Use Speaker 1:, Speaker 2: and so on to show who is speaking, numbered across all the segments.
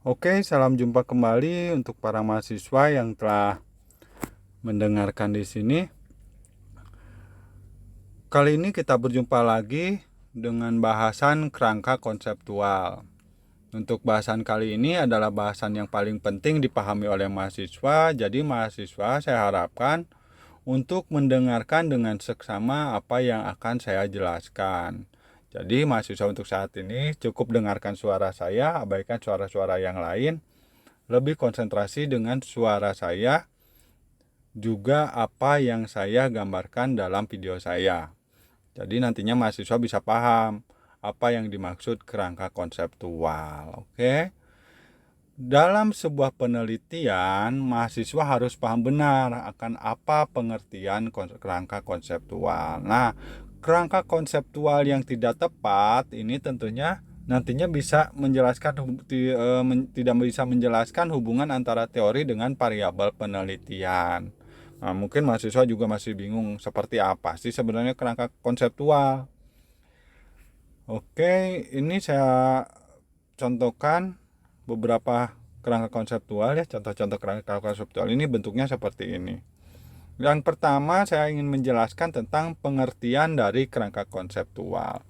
Speaker 1: Oke, salam jumpa kembali untuk para mahasiswa yang telah mendengarkan di sini. Kali ini kita berjumpa lagi dengan bahasan kerangka konseptual. Untuk bahasan kali ini adalah bahasan yang paling penting dipahami oleh mahasiswa. Jadi mahasiswa saya harapkan untuk mendengarkan dengan seksama apa yang akan saya jelaskan. Jadi mahasiswa untuk saat ini cukup dengarkan suara saya, abaikan suara-suara yang lain. Lebih konsentrasi dengan suara saya, juga apa yang saya gambarkan dalam video saya. Jadi nantinya mahasiswa bisa paham apa yang dimaksud kerangka konseptual. Oke. Dalam sebuah penelitian, mahasiswa harus paham benar akan apa pengertian kerangka konseptual. Nah, kerangka konseptual yang tidak tepat ini tentunya nantinya bisa menjelaskan tidak bisa menjelaskan hubungan antara teori dengan variabel penelitian. Nah, mungkin mahasiswa juga masih bingung seperti apa sih sebenarnya kerangka konseptual. Oke, ini saya contohkan beberapa kerangka konseptual ya. Contoh-contoh kerangka konseptual ini bentuknya seperti ini. Yang pertama saya ingin menjelaskan tentang pengertian dari kerangka konseptual.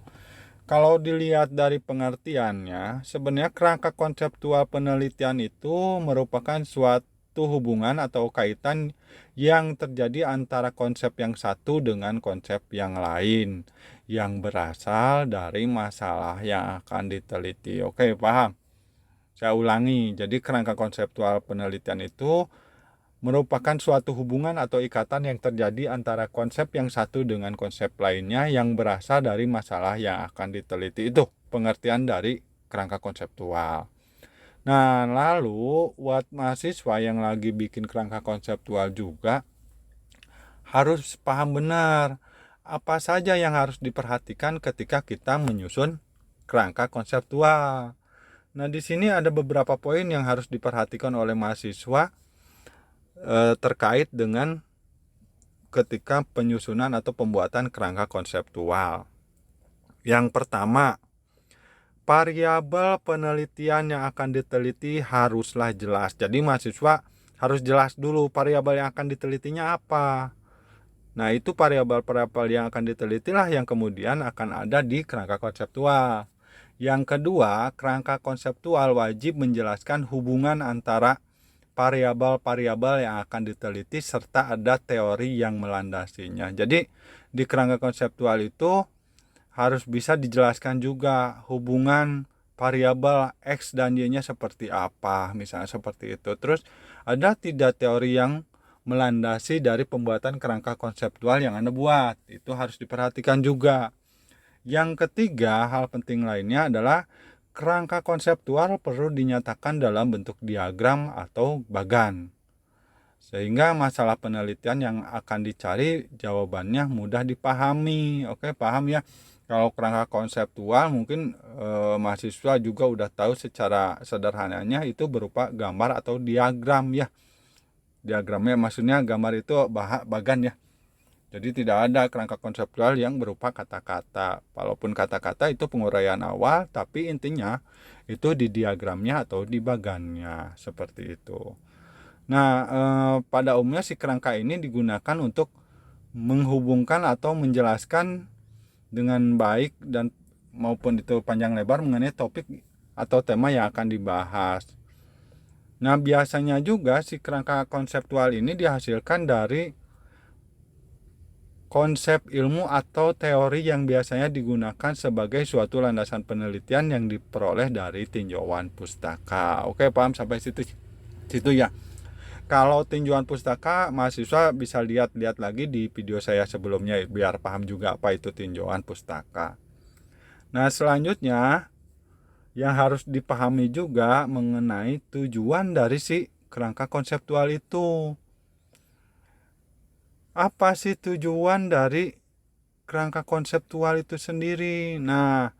Speaker 1: Kalau dilihat dari pengertiannya, sebenarnya kerangka konseptual penelitian itu merupakan suatu hubungan atau kaitan yang terjadi antara konsep yang satu dengan konsep yang lain yang berasal dari masalah yang akan diteliti. Oke, paham? Saya ulangi. Jadi kerangka konseptual penelitian itu merupakan suatu hubungan atau ikatan yang terjadi antara konsep yang satu dengan konsep lainnya yang berasal dari masalah yang akan diteliti. Itu pengertian dari kerangka konseptual. Nah, lalu buat mahasiswa yang lagi bikin kerangka konseptual juga harus paham benar apa saja yang harus diperhatikan ketika kita menyusun kerangka konseptual. Nah, di sini ada beberapa poin yang harus diperhatikan oleh mahasiswa terkait dengan ketika penyusunan atau pembuatan kerangka konseptual. Yang pertama, variabel penelitian yang akan diteliti haruslah jelas. Jadi mahasiswa harus jelas dulu variabel yang akan ditelitinya apa. Nah, itu variabel-variabel yang akan ditelitilah yang kemudian akan ada di kerangka konseptual. Yang kedua, kerangka konseptual wajib menjelaskan hubungan antara variabel-variabel yang akan diteliti serta ada teori yang melandasinya. Jadi di kerangka konseptual itu harus bisa dijelaskan juga hubungan variabel X dan Y-nya seperti apa, misalnya seperti itu. Terus ada tidak teori yang melandasi dari pembuatan kerangka konseptual yang Anda buat. Itu harus diperhatikan juga. Yang ketiga, hal penting lainnya adalah kerangka konseptual perlu dinyatakan dalam bentuk diagram atau bagan. Sehingga masalah penelitian yang akan dicari jawabannya mudah dipahami. Oke, paham ya? Kalau kerangka konseptual mungkin mahasiswa juga udah tahu secara sederhananya itu berupa gambar atau diagram ya. Diagramnya maksudnya gambar itu bagan ya. Jadi tidak ada kerangka konseptual yang berupa kata-kata. Walaupun kata-kata itu penguraian awal, tapi intinya itu di diagramnya atau di bagannya seperti itu. Nah, pada umumnya si kerangka ini digunakan untuk menghubungkan atau menjelaskan dengan baik dan maupun itu panjang lebar mengenai topik atau tema yang akan dibahas. Nah, biasanya juga si kerangka konseptual ini dihasilkan dari konsep ilmu atau teori yang biasanya digunakan sebagai suatu landasan penelitian yang diperoleh dari tinjauan pustaka. Oke, paham sampai situ ya. Kalau tinjauan pustaka, mahasiswa bisa lihat lagi di video saya sebelumnya biar paham juga apa itu tinjauan pustaka. Nah, selanjutnya yang harus dipahami juga mengenai tujuan dari si kerangka konseptual itu. Apa sih tujuan dari kerangka konseptual itu sendiri? Nah,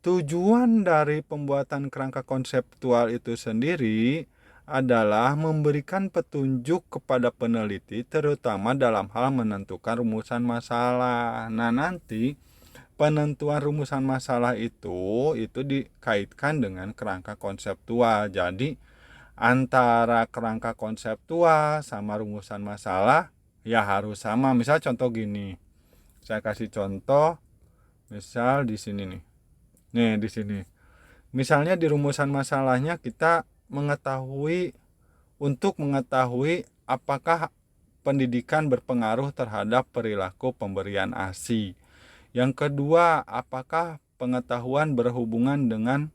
Speaker 1: tujuan dari pembuatan kerangka konseptual itu sendiri adalah memberikan petunjuk kepada peneliti terutama dalam hal menentukan rumusan masalah. Nah, nanti penentuan rumusan masalah itu dikaitkan dengan kerangka konseptual. Jadi antara kerangka konseptual sama rumusan masalah ya harus sama. Misal contoh gini. Saya kasih contoh misal di sini nih. Nih di sini. Misalnya di rumusan masalahnya kita untuk mengetahui apakah pendidikan berpengaruh terhadap perilaku pemberian ASI. Yang kedua, apakah pengetahuan berhubungan dengan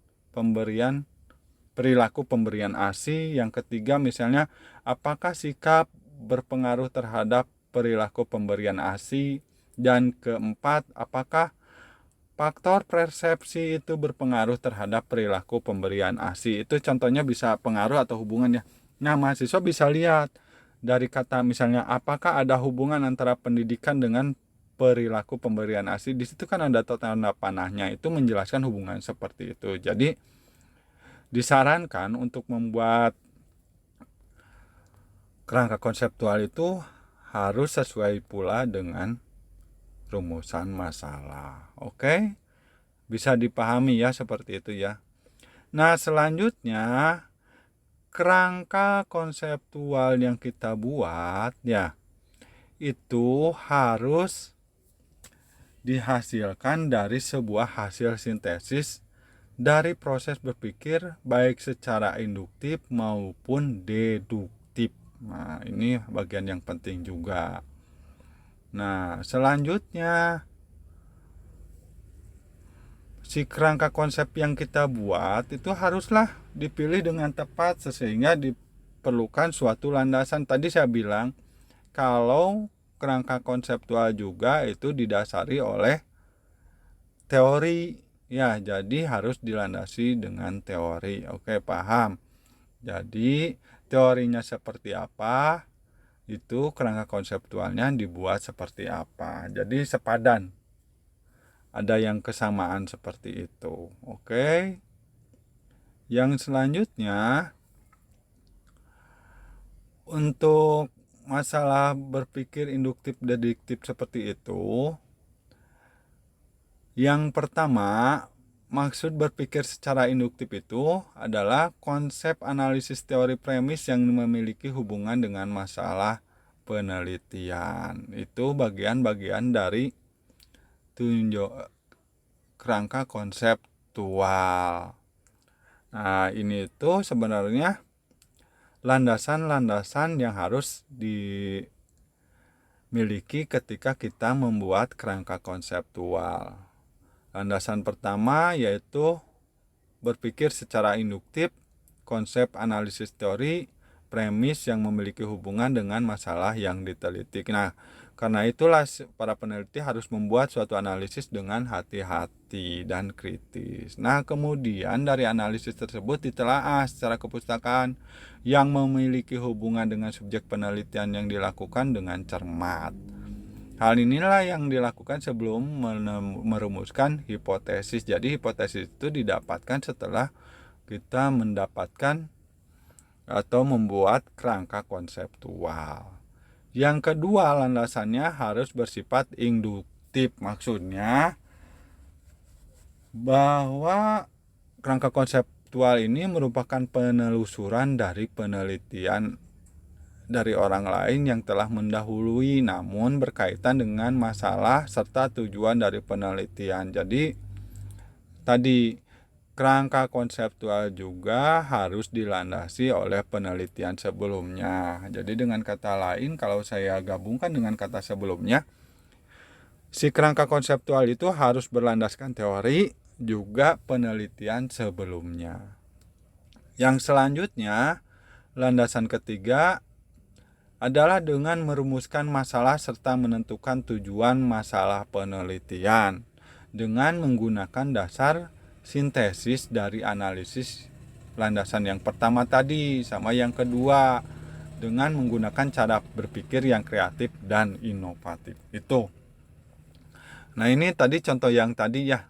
Speaker 1: perilaku pemberian ASI. Yang ketiga, misalnya, apakah sikap berpengaruh terhadap perilaku pemberian ASI. Dan keempat, apakah faktor persepsi itu berpengaruh terhadap perilaku pemberian ASI. Itu contohnya bisa pengaruh atau hubungannya. Nah, mahasiswa bisa lihat dari kata misalnya, apakah ada hubungan antara pendidikan dengan perilaku pemberian ASI. Di situ kan ada tanda panahnya, itu menjelaskan hubungan seperti itu. Jadi disarankan untuk membuat kerangka konseptual itu harus sesuai pula dengan rumusan masalah. Oke? Bisa dipahami ya seperti itu ya. Nah, selanjutnya kerangka konseptual yang kita buat ya itu harus dihasilkan dari sebuah hasil sintesis dari proses berpikir baik secara induktif maupun deduktif. Nah, ini bagian yang penting juga. Nah, selanjutnya si kerangka konsep yang kita buat itu haruslah dipilih dengan tepat sehingga diperlukan suatu landasan. Tadi saya bilang kalau kerangka konseptual juga itu didasari oleh teori ya, jadi harus dilandasi dengan teori. Oke, paham. Jadi teorinya seperti apa, itu kerangka konseptualnya dibuat seperti apa. Jadi sepadan. Ada yang kesamaan seperti itu. Oke. Yang selanjutnya untuk masalah berpikir induktif deduktif seperti itu, yang pertama, maksud berpikir secara induktif itu adalah konsep analisis teori premis yang memiliki hubungan dengan masalah penelitian. Itu bagian-bagian dari kerangka konseptual. Nah, ini itu sebenarnya landasan-landasan yang harus dimiliki ketika kita membuat kerangka konseptual. Landasan pertama yaitu berpikir secara induktif, konsep analisis teori, premis yang memiliki hubungan dengan masalah yang diteliti. Nah, karena itulah para peneliti harus membuat suatu analisis dengan hati-hati dan kritis. Nah, kemudian dari analisis tersebut ditelaah secara kepustakaan yang memiliki hubungan dengan subjek penelitian yang dilakukan dengan cermat. Hal inilah yang dilakukan sebelum merumuskan hipotesis. Jadi hipotesis itu didapatkan setelah kita mendapatkan atau membuat kerangka konseptual. Yang kedua, landasannya harus bersifat induktif. Maksudnya bahwa kerangka konseptual ini merupakan penelusuran dari penelitian dari orang lain yang telah mendahului namun berkaitan dengan masalah serta tujuan dari penelitian. Jadi tadi kerangka konseptual juga harus dilandasi oleh penelitian sebelumnya. Jadi dengan kata lain, kalau saya gabungkan dengan kata sebelumnya, si kerangka konseptual itu harus berlandaskan teori juga penelitian sebelumnya. Yang selanjutnya, landasan ketiga adalah dengan merumuskan masalah serta menentukan tujuan masalah penelitian dengan menggunakan dasar sintesis dari analisis landasan yang pertama tadi sama yang kedua dengan menggunakan cara berpikir yang kreatif dan inovatif. Itu. Nah, ini tadi contoh yang tadi ya.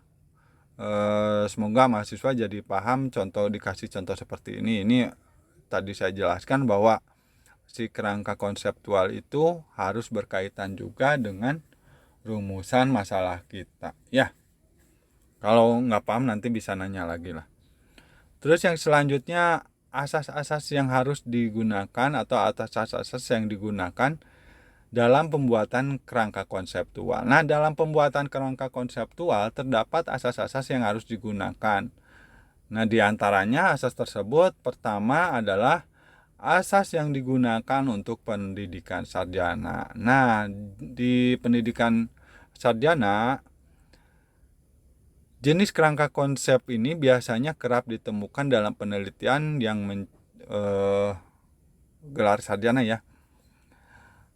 Speaker 1: Semoga mahasiswa jadi paham dikasih contoh seperti ini. Ini tadi saya jelaskan bahwa si kerangka konseptual itu harus berkaitan juga dengan rumusan masalah kita. Ya. Kalau nggak paham nanti bisa nanya lagi lah. Terus yang selanjutnya, asas-asas yang harus digunakan atau asas-asas yang digunakan dalam pembuatan kerangka konseptual. Nah, dalam pembuatan kerangka konseptual terdapat asas-asas yang harus digunakan. Nah, di antaranya asas tersebut pertama adalah asas yang digunakan untuk pendidikan sarjana. Nah, di pendidikan sarjana, jenis kerangka konsep ini biasanya kerap ditemukan dalam penelitian yang gelar sarjana ya,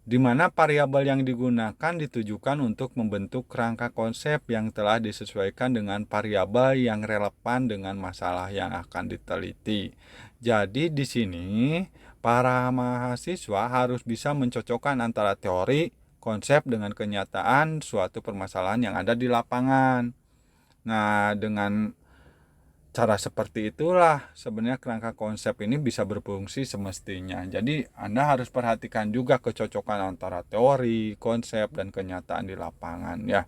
Speaker 1: di mana variabel yang digunakan ditujukan untuk membentuk kerangka konsep yang telah disesuaikan dengan variabel yang relevan dengan masalah yang akan diteliti. Jadi di sini para mahasiswa harus bisa mencocokkan antara teori, konsep dengan kenyataan suatu permasalahan yang ada di lapangan. Nah, dengan cara seperti itulah sebenarnya kerangka konsep ini bisa berfungsi semestinya. Jadi Anda harus perhatikan juga kecocokan antara teori, konsep, dan kenyataan di lapangan ya.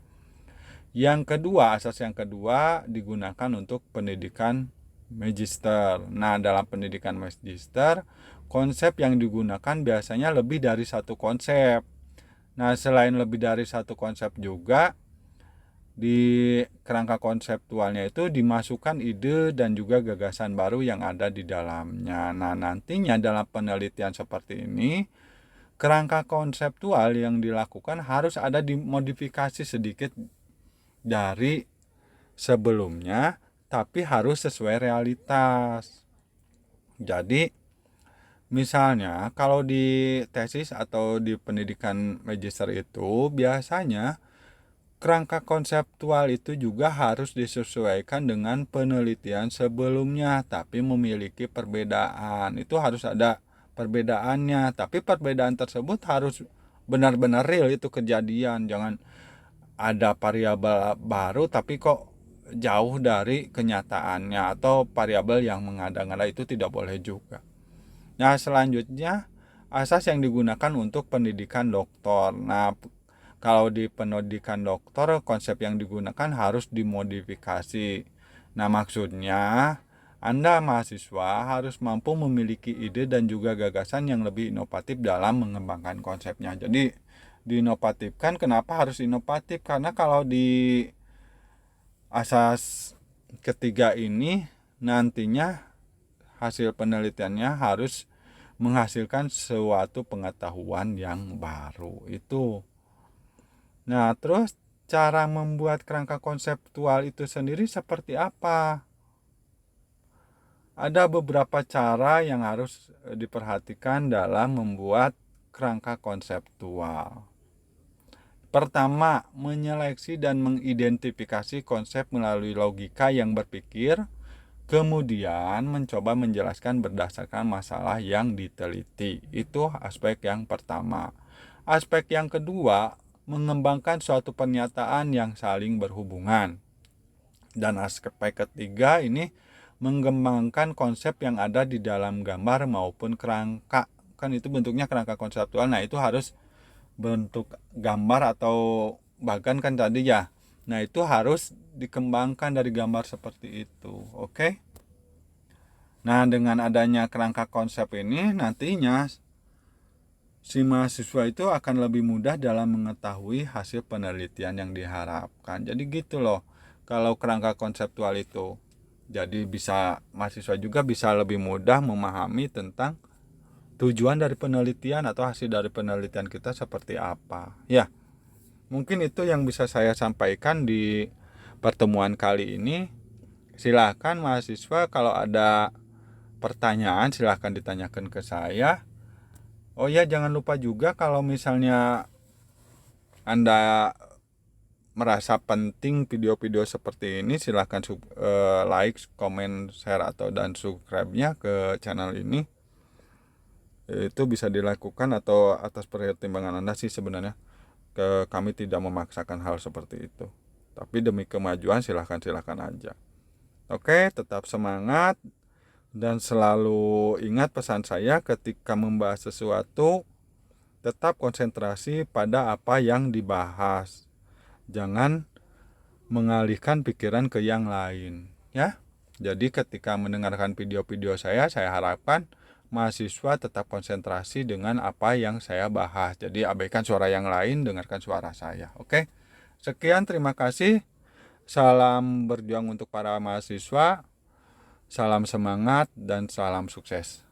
Speaker 1: Yang kedua, asas yang kedua digunakan untuk pendidikan magister. Nah, dalam pendidikan magister, konsep yang digunakan biasanya lebih dari satu konsep. Nah, selain lebih dari satu konsep juga, di kerangka konseptualnya itu dimasukkan ide dan juga gagasan baru yang ada di dalamnya. Nah, nantinya dalam penelitian seperti ini, kerangka konseptual yang dilakukan harus ada dimodifikasi sedikit dari sebelumnya, tapi harus sesuai realitas. Jadi, misalnya kalau di tesis atau di pendidikan magister itu biasanya kerangka konseptual itu juga harus disesuaikan dengan penelitian sebelumnya, tapi memiliki perbedaan. Itu harus ada perbedaannya, tapi perbedaan tersebut harus benar-benar real, itu kejadian. Jangan ada variabel baru tapi kok jauh dari kenyataannya, atau variabel yang mengada-ngada, itu tidak boleh juga. Nah, selanjutnya asas yang digunakan untuk pendidikan doktor. Nah, kalau di pendidikan doktor, konsep yang digunakan harus dimodifikasi. Nah, maksudnya Anda mahasiswa harus mampu memiliki ide dan juga gagasan yang lebih inovatif dalam mengembangkan konsepnya. Jadi, diinovatifkan, kenapa harus inovatif? Karena kalau di asas ketiga ini nantinya hasil penelitiannya harus menghasilkan suatu pengetahuan yang baru. Itu. Nah, terus cara membuat kerangka konseptual itu sendiri seperti apa? Ada beberapa cara yang harus diperhatikan dalam membuat kerangka konseptual. Pertama, menyeleksi dan mengidentifikasi konsep melalui logika yang berpikir, kemudian mencoba menjelaskan berdasarkan masalah yang diteliti. Itu aspek yang pertama. Aspek yang kedua, mengembangkan suatu pernyataan yang saling berhubungan. Dan aspek ketiga ini mengembangkan konsep yang ada di dalam gambar maupun kerangka. Kan itu bentuknya kerangka konseptual. Nah, itu harus bentuk gambar atau bahkan kan tadi ya. Nah, itu harus dikembangkan dari gambar seperti itu. Oke? Nah, dengan adanya kerangka konsep ini nantinya si mahasiswa itu akan lebih mudah dalam mengetahui hasil penelitian yang diharapkan. Jadi gitu loh, kalau kerangka konseptual itu. Jadi bisa mahasiswa juga bisa lebih mudah memahami tentang tujuan dari penelitian atau hasil dari penelitian kita seperti apa. Ya, mungkin itu yang bisa saya sampaikan di pertemuan kali ini. Silakan mahasiswa kalau ada pertanyaan silahkan ditanyakan ke saya. Oh ya, jangan lupa juga kalau misalnya Anda merasa penting video-video seperti ini, silahkan like, komen, share atau dan subscribe-nya ke channel ini. Itu bisa dilakukan atau atas pertimbangan Anda sih sebenarnya. Kami tidak memaksakan hal seperti itu. Tapi demi kemajuan silahkan aja. Oke, tetap semangat. Dan selalu ingat pesan saya ketika membahas sesuatu, tetap konsentrasi pada apa yang dibahas. Jangan mengalihkan pikiran ke yang lain, ya. Jadi ketika mendengarkan video-video saya harapkan mahasiswa tetap konsentrasi dengan apa yang saya bahas. Jadi abaikan suara yang lain, dengarkan suara saya. Oke. Sekian, terima kasih. Salam berjuang untuk para mahasiswa. Salam semangat dan salam sukses.